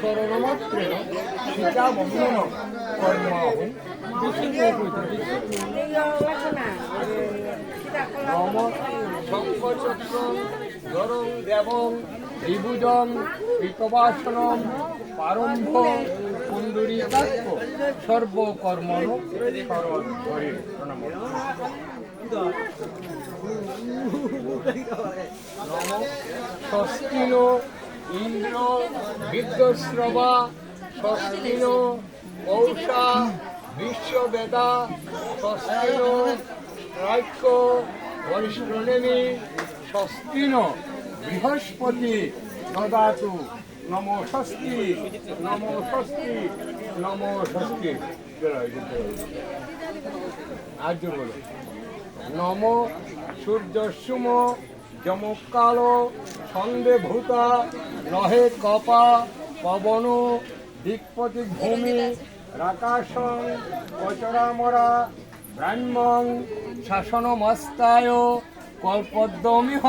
শরণমাত্রেণ সীতাবন্ধন কর্মাহু নম শঙ্খচক্র ধরং দেবং ত্রিভুজং পিতবাসনম প্রারম্ভ পুণ্ডরীকাক্ষ সর্বকর্মণ শরণ হরি প্রণাম। নম স্বস্তিন ইন্দ্র বিদ্যশ্রবা স্বস্তিন পৌষা বিশ্ববেদা স্বস্তিন রাক্য বরিষ্ঠনেমি স্বস্তিন বৃহস্পতি দদাতু নম স্বস্তি নম স্বস্তি নম স্বস্তি। আর্য বলো নম সূর্যসুম যমকাল সন্ধে ভূতা নহে কপা পবন দিকপতি ভূমি রাকাশং কচরামরা ব্রাহ্মং শাসনমস্তায় কল্পদ্যমিহ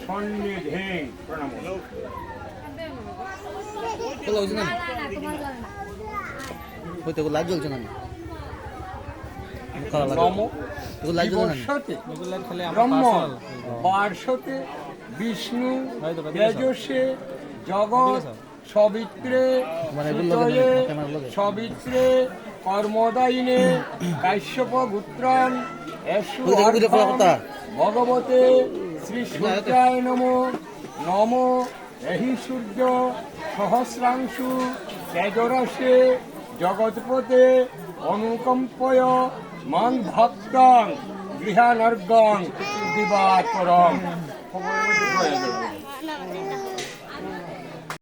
সন্নিধেং প্রণাম। নম বিবস্বতে ব্রহ্ম বার্ষতে বিষ্ণু তেজসে জগৎ সবিত্রে সুতয়ে সবিত্রে কর্মদায়িনে কাশ্যপ গুত্রান ভগবতে শ্রী সূর্যায় নমো নম এহি সূর্য সহস্রাংশু তেজরসে জগৎপতে অনুকম্পয় মান ভক্তং গৃহানর্গং দিবাকরং।